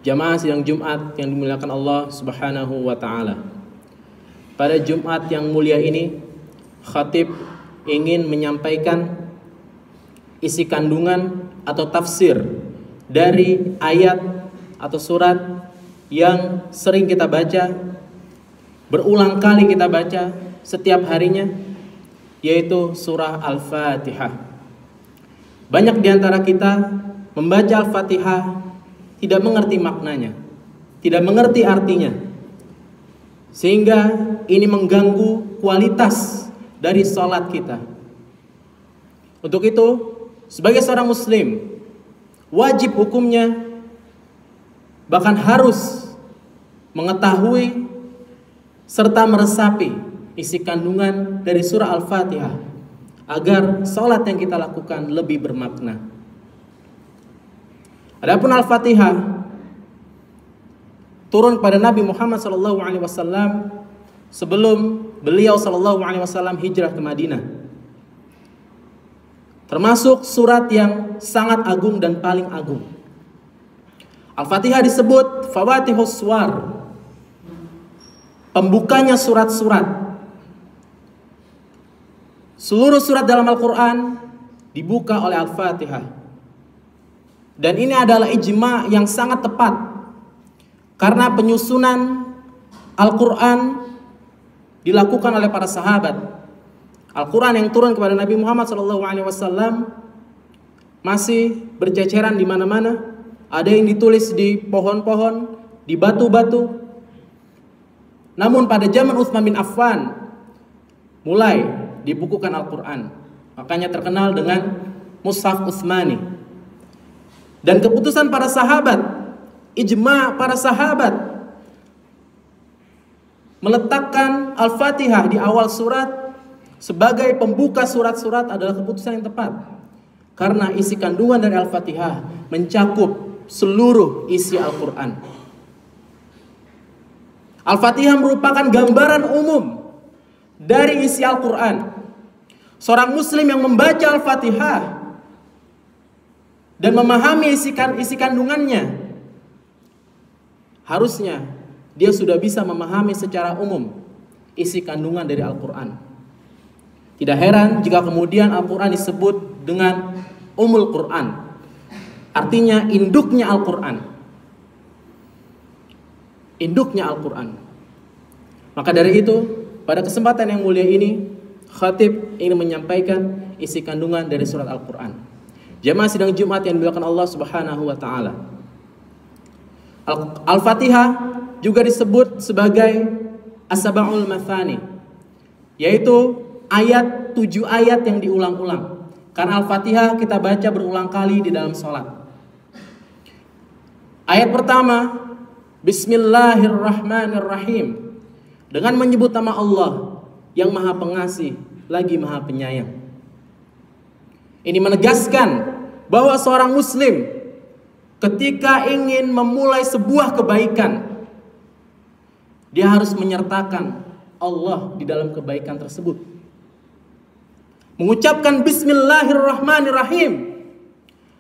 Jamaah sidang Jumat yang dimuliakan Allah Subhanahu wa taala. Pada Jumat yang mulia ini, khatib ingin menyampaikan isi kandungan atau tafsir dari ayat atau surat yang sering kita baca, berulang kali kita baca setiap harinya, yaitu surah Al-Fatihah. Banyak di antara kita membaca Al-Fatihah tidak mengerti maknanya, tidak mengerti artinya, sehingga ini mengganggu kualitas dari sholat kita. Untuk itu, sebagai seorang muslim, wajib hukumnya, bahkan harus mengetahui serta meresapi isi kandungan dari surah Al-Fatihah agar sholat yang kita lakukan lebih bermakna. Adapun Al-Fatihah turun kepada Nabi Muhammad SAW sebelum beliau SAW hijrah ke Madinah. Termasuk surat yang sangat agung dan paling agung. Al-Fatihah disebut Fawatihus Suwar, pembukanya surat-surat. Seluruh surat dalam Al-Quran dibuka oleh Al-Fatihah. Dan ini adalah ijma yang sangat tepat, karena penyusunan Al-Quran dilakukan oleh para sahabat. Al-Quran yang turun kepada Nabi Muhammad SAW masih berceceran di mana-mana. Ada yang ditulis di pohon-pohon, di batu-batu. Namun pada zaman Utsman bin Affan mulai dibukukan Al-Quran. Makanya terkenal dengan Mushaf Utsmani. Dan keputusan para sahabat, ijma para sahabat, meletakkan Al-Fatihah di awal surat sebagai pembuka surat-surat adalah keputusan yang tepat. Karena isi kandungan dari Al-Fatihah mencakup seluruh isi Al-Quran. Al-Fatihah merupakan gambaran umum dari isi Al-Quran. Seorang muslim yang membaca Al-Fatihah dan memahami isi kandungannya, harusnya dia sudah bisa memahami secara umum isi kandungan dari Al-Quran. Tidak heran jika kemudian Al-Quran disebut dengan Ummul Quran, artinya induknya Al-Quran. Induknya Al-Quran. Maka dari itu, pada kesempatan yang mulia ini, khatib ingin menyampaikan isi kandungan dari surat Al-Quran. Jamaah sidang Jumat yang dimuliakan Allah Subhanahu wa taala. Al-Fatihah juga disebut sebagai As-Sab'ul Mathani, yaitu 7 ayat yang diulang-ulang. Karena Al-Fatihah kita baca berulang kali di dalam sholat. Ayat pertama, Bismillahirrahmanirrahim, dengan menyebut nama Allah yang Maha Pengasih lagi Maha Penyayang. Ini menegaskan bahwa seorang muslim ketika ingin memulai sebuah kebaikan, dia harus menyertakan Allah di dalam kebaikan tersebut. Mengucapkan Bismillahirrahmanirrahim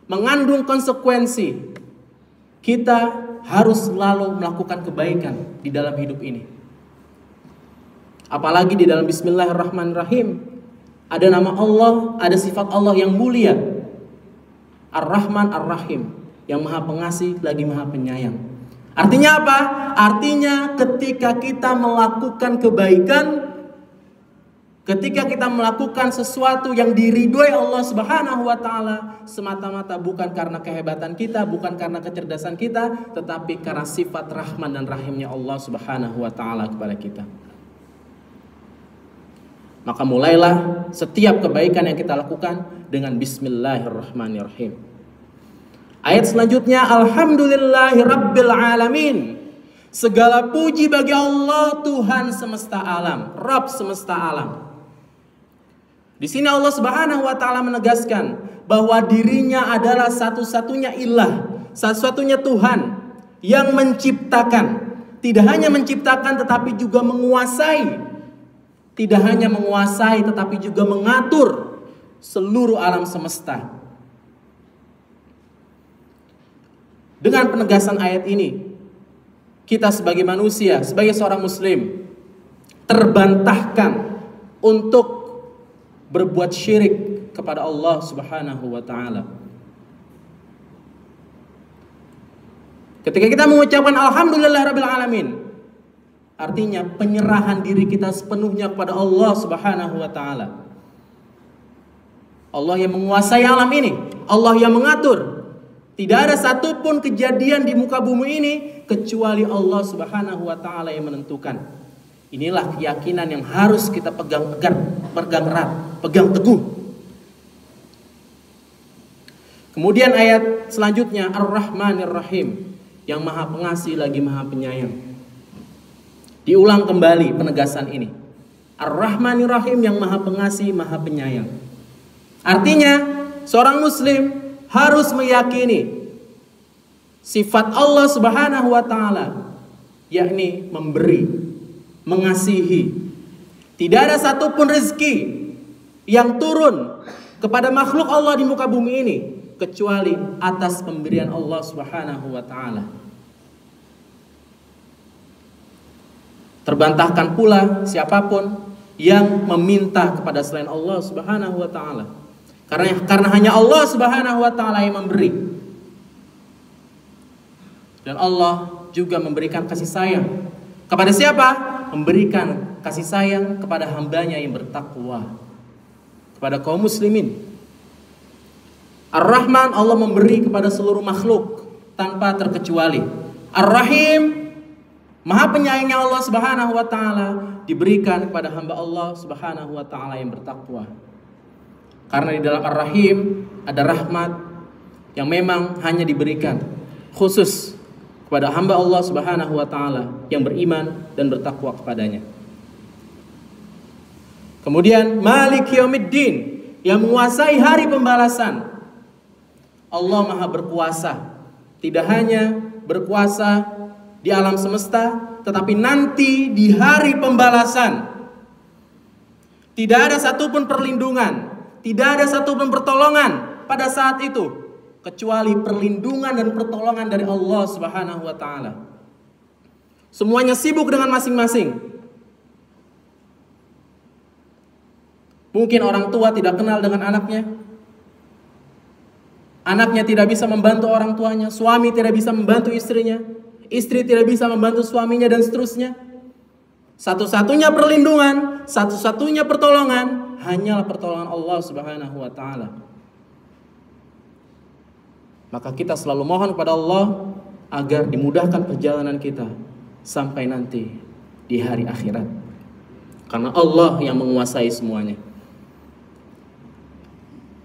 mengandung konsekuensi. Kita harus selalu melakukan kebaikan di dalam hidup ini. Apalagi di dalam Bismillahirrahmanirrahim ada nama Allah, ada sifat Allah yang mulia, Ar-Rahman Ar-Rahim, yang Maha Pengasih lagi Maha Penyayang. Artinya apa? Artinya ketika kita melakukan kebaikan, ketika kita melakukan sesuatu yang diridhoi Allah Subhanahu wa taala, semata-mata bukan karena kehebatan kita, bukan karena kecerdasan kita, tetapi karena sifat Rahman dan Rahimnya Allah Subhanahu wa taala kepada kita. Maka mulailah setiap kebaikan yang kita lakukan dengan Bismillahirrahmanirrahim. Ayat selanjutnya, Alhamdulillahirabbil alamin. Segala puji bagi Allah, Tuhan semesta alam, Rabb semesta alam. Di sini Allah Subhanahu wa taala menegaskan bahwa dirinya adalah satu-satunya ilah, satu-satunya Tuhan yang menciptakan. Tidak hanya menciptakan tetapi juga menguasai. Tidak hanya menguasai tetapi juga mengatur seluruh alam semesta. Dengan penegasan ayat ini, kita sebagai manusia, sebagai seorang muslim, terbantahkan untuk berbuat syirik kepada Allah Subhanahu wa taala. Ketika kita mengucapkan alhamdulillahirabbil alamin, artinya penyerahan diri kita sepenuhnya kepada Allah Subhanahu wa taala. Allah yang menguasai alam ini, Allah yang mengatur. Tidak ada satupun kejadian di muka bumi ini kecuali Allah Subhanahu wa taala yang menentukan. Inilah keyakinan yang harus kita pegang erat, pegang teguh. Kemudian ayat selanjutnya, Ar-Rahmanir Rahim, yang Maha Pengasih lagi Maha Penyayang. Diulang kembali penegasan ini. Ar-Rahmanir Rahim, yang Maha Pengasih, Maha Penyayang. Artinya, seorang muslim harus meyakini sifat Allah Subhanahu wa taala, yakni memberi, mengasihi. Tidak ada satupun rezeki yang turun kepada makhluk Allah di muka bumi ini kecuali atas pemberian Allah Subhanahu wa taala. Terbantahkan pula siapapun yang meminta kepada selain Allah Subhanahu wa taala. Karena hanya Allah Subhanahu wa taala yang memberi. Dan Allah juga memberikan kasih sayang. Kepada siapa? Memberikan kasih sayang kepada hambanya yang bertakwa, kepada kaum muslimin. Ar-Rahman, Allah memberi kepada seluruh makhluk tanpa terkecuali. Ar-Rahim, Maha Penyayangnya Allah Subhanahu wa taala, diberikan kepada hamba Allah Subhanahu wa taala yang bertakwa. Karena di dalam Ar-Rahim ada rahmat yang memang hanya diberikan khusus kepada hamba Allah Subhanahu wa taala yang beriman dan bertakwa kepadanya. Kemudian Malik Yaumiddin, yang menguasai hari pembalasan. Allah Maha berkuasa. Tidak hanya berkuasa di alam semesta, tetapi nanti di hari pembalasan tidak ada satupun perlindungan, tidak ada satupun pertolongan pada saat itu kecuali perlindungan dan pertolongan dari Allah Subhanahu wa taala. Semuanya sibuk dengan masing-masing. Mungkin orang tua tidak kenal dengan anaknya. Anaknya tidak bisa membantu orang tuanya, suami tidak bisa membantu istrinya, istri tidak bisa membantu suaminya, dan seterusnya. Satu-satunya perlindungan, satu-satunya pertolongan hanyalah pertolongan Allah Subhanahu wa taala. Maka kita selalu mohon kepada Allah agar dimudahkan perjalanan kita sampai nanti di hari akhirat. Karena Allah yang menguasai semuanya.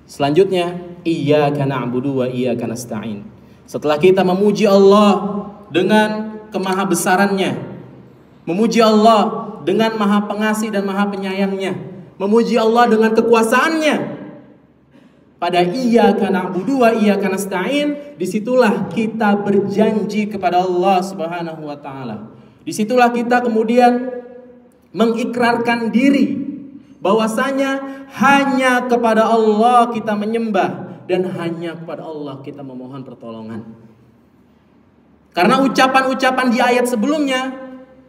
Selanjutnya, iyyaka na'budu wa iyyaka nasta'in. Setelah kita memuji Allah dengan kemahabesarannya, memuji Allah dengan Maha Pengasih dan Maha Penyayangnya, memuji Allah dengan kekuasaannya, pada iyyaka na'budu wa iyyaka nasta'in, disitulah kita berjanji kepada Allah Subhanahu wa taala. Disitulah kita kemudian mengikrarkan diri bahwasanya hanya kepada Allah kita menyembah dan hanya kepada Allah kita memohon pertolongan. Karena ucapan-ucapan di ayat sebelumnya,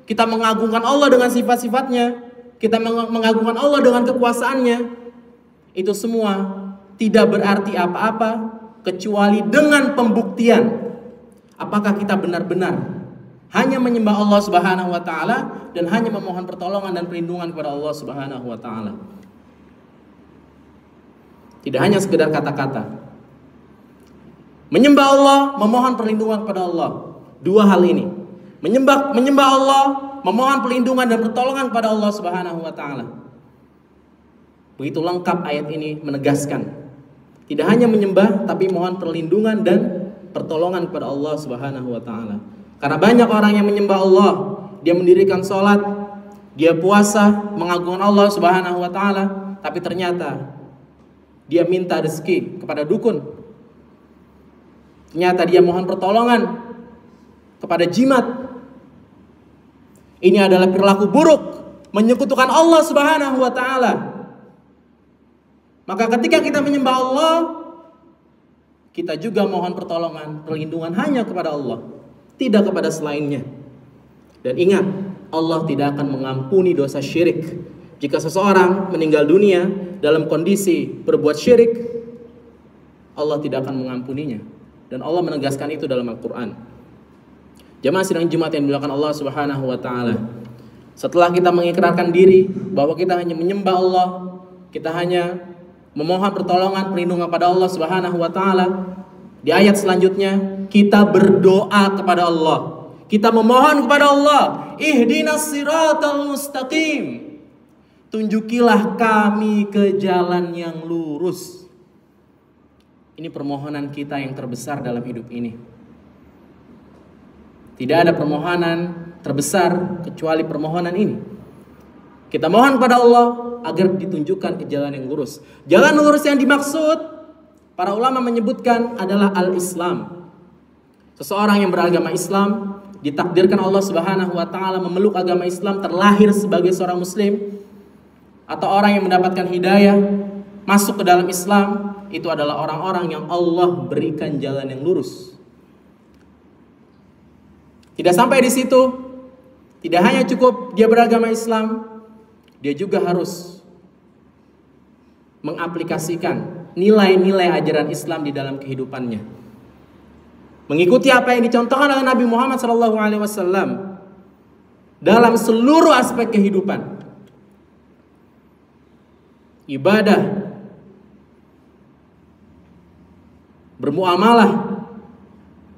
kita mengagungkan Allah dengan sifat-sifatnya, kita mengagungkan Allah dengan kekuasaannya, itu semua tidak berarti apa-apa kecuali dengan pembuktian apakah kita benar-benar hanya menyembah Allah Subhanahu wa taala dan hanya memohon pertolongan dan perlindungan kepada Allah Subhanahu wa taala. Tidak hanya sekedar kata-kata. Menyembah Allah, memohon perlindungan kepada Allah. Dua hal ini. Menyembah Allah, memohon perlindungan dan pertolongan kepada Allah Subhanahu wa taala. Begitu lengkap ayat ini menegaskan. Tidak hanya menyembah tapi mohon perlindungan dan pertolongan kepada Allah Subhanahu wa taala. Karena banyak orang yang menyembah Allah, dia mendirikan sholat, dia puasa, mengagungkan Allah Subhanahu wa taala, tapi ternyata dia minta rezeki kepada dukun. Ternyata dia mohon pertolongan kepada jimat. Ini adalah perilaku buruk, menyekutukan Allah Subhanahu wa taala. Maka ketika kita menyembah Allah, kita juga mohon pertolongan, perlindungan hanya kepada Allah, tidak kepada selainnya. Dan ingat, Allah tidak akan mengampuni dosa syirik. Jika seseorang meninggal dunia dalam kondisi berbuat syirik, Allah tidak akan mengampuninya. Dan Allah menegaskan itu dalam Al-Quran. Jamaah sidang Jumat yang dimuliakan Allah Subhanahu wa taala. Setelah kita mengikrarkan diri bahwa kita hanya menyembah Allah, kita hanya memohon pertolongan, perlindungan kepada Allah Subhanahu wa taala, di ayat selanjutnya kita berdoa kepada Allah. Kita memohon kepada Allah, ihdinas siratal mustaqim. Tunjukilah kami ke jalan yang lurus. Ini permohonan kita yang terbesar dalam hidup ini. Tidak ada permohonan terbesar kecuali permohonan ini. Kita mohon kepada Allah agar ditunjukkan ke jalan yang lurus. Jalan lurus yang dimaksud, para ulama menyebutkan adalah al-Islam. Seseorang yang beragama Islam, ditakdirkan Allah Subhanahu wa taala memeluk agama Islam, terlahir sebagai seorang muslim, atau orang yang mendapatkan hidayah masuk ke dalam Islam, itu adalah orang-orang yang Allah berikan jalan yang lurus. Tidak sampai di situ, tidak hanya cukup dia beragama Islam, dia juga harus mengaplikasikan nilai-nilai ajaran Islam di dalam kehidupannya. Mengikuti apa yang dicontohkan oleh Nabi Muhammad SAW dalam seluruh aspek kehidupan. Ibadah, bermuamalah,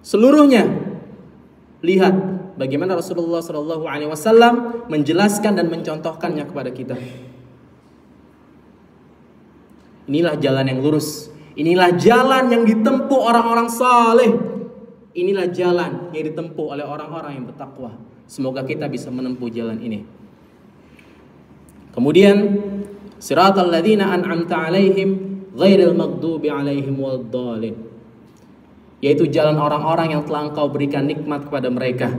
seluruhnya. Lihat bagaimana Rasulullah SAW menjelaskan dan mencontohkannya kepada kita. Inilah jalan yang lurus. Inilah jalan yang ditempuh orang-orang saleh. Inilah jalan yang ditempuh oleh orang-orang yang bertakwa. Semoga kita bisa menempuh jalan ini. Kemudian, siratal ladzina an'amta 'alaihim ghairil maghdubi 'alaihim waladdallin. Yaitu jalan orang-orang yang telah Engkau berikan nikmat kepada mereka.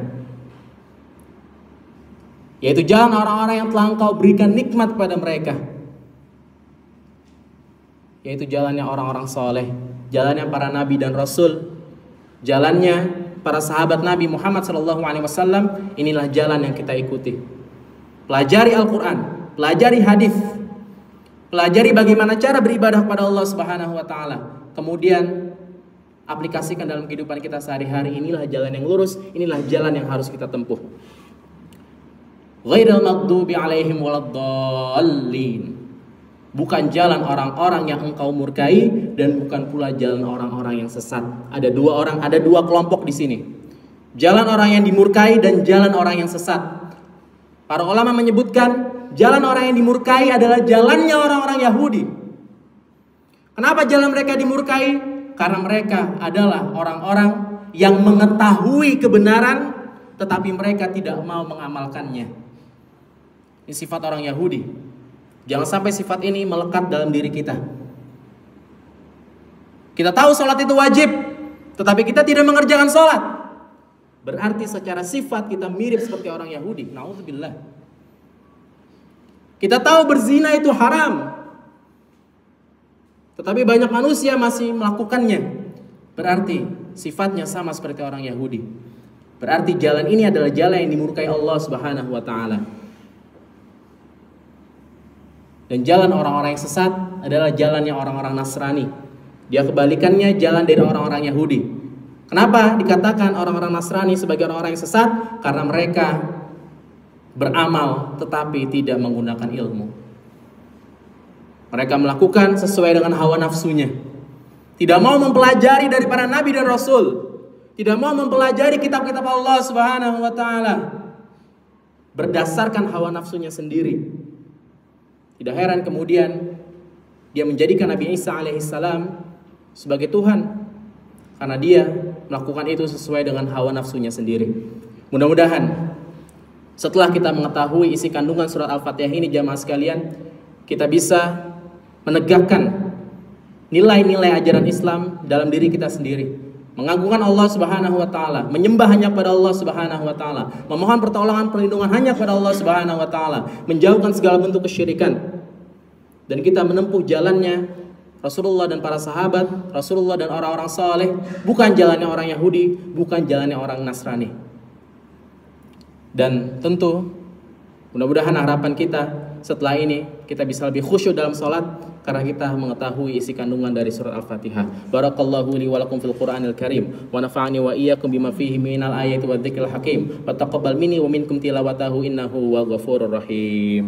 Yaitu jalan orang-orang yang telah Engkau berikan nikmat kepada mereka. Yaitu jalannya orang-orang soleh, jalannya para nabi dan rasul, jalannya para sahabat Nabi Muhammad SAW. Inilah jalan yang kita ikuti. Pelajari Al-Quran, pelajari hadis, pelajari bagaimana cara beribadah kepada Allah Subhanahu wa taala. Kemudian aplikasikan dalam kehidupan kita sehari-hari. Inilah jalan yang lurus, inilah jalan yang harus kita tempuh. Ghairil maghdubi 'alaihim waladdallin. Bukan jalan orang-orang yang Engkau murkai dan bukan pula jalan orang-orang yang sesat. Ada dua kelompok di sini. Jalan orang yang dimurkai dan jalan orang yang sesat. Para ulama menyebutkan jalan orang yang dimurkai adalah jalannya orang-orang Yahudi. Kenapa jalan mereka dimurkai? Karena mereka adalah orang-orang yang mengetahui kebenaran tetapi mereka tidak mau mengamalkannya. Ini sifat orang Yahudi. Jangan sampai sifat ini melekat dalam diri kita. Kita tahu sholat itu wajib, tetapi kita tidak mengerjakan sholat. Berarti secara sifat kita mirip seperti orang Yahudi. Na'udzubillah. Kita tahu berzina itu haram, tetapi banyak manusia masih melakukannya. Berarti sifatnya sama seperti orang Yahudi. Berarti jalan ini adalah jalan yang dimurkai Allah Subhanahu wa taala. Dan jalan orang-orang yang sesat adalah jalannya orang-orang Nasrani. Dia kebalikannya jalan dari orang-orang Yahudi. Kenapa dikatakan orang-orang Nasrani sebagai orang-orang yang sesat? Karena mereka beramal tetapi tidak menggunakan ilmu. Mereka melakukan sesuai dengan hawa nafsunya. Tidak mau mempelajari dari para nabi dan rasul. Tidak mau mempelajari kitab-kitab Allah Subhanahu wa taala. Berdasarkan hawa nafsunya sendiri. Tidak heran kemudian dia menjadikan Nabi Isa alaihissalam sebagai Tuhan. Karena dia melakukan itu sesuai dengan hawa nafsunya sendiri. Mudah-mudahan setelah kita mengetahui isi kandungan surat Al-Fatihah ini, jamaah sekalian, kita bisa menegakkan nilai-nilai ajaran Islam dalam diri kita sendiri. Mengagungkan Allah Subhanahu wa taala, menyembah hanya kepada Allah Subhanahu wa taala, memohon pertolongan perlindungan hanya kepada Allah Subhanahu wa taala, menjauhkan segala bentuk kesyirikan. Dan kita menempuh jalannya Rasulullah dan para sahabat, Rasulullah dan orang-orang saleh, bukan jalannya orang Yahudi, bukan jalannya orang Nasrani. Dan tentu mudah-mudahan harapan kita setelah ini kita bisa lebih khusyuk dalam salat karena kita mengetahui isi kandungan dari surat Al-Fatihah. Barakallahu li wa lakum fil Qur'anil Karim wa nafa'ani wa iyyakum bima fihi minal ayati wadh-dzikril hakim wa taqabbal minni wa minkum tilawatahu innahu huwal ghafurur rahim.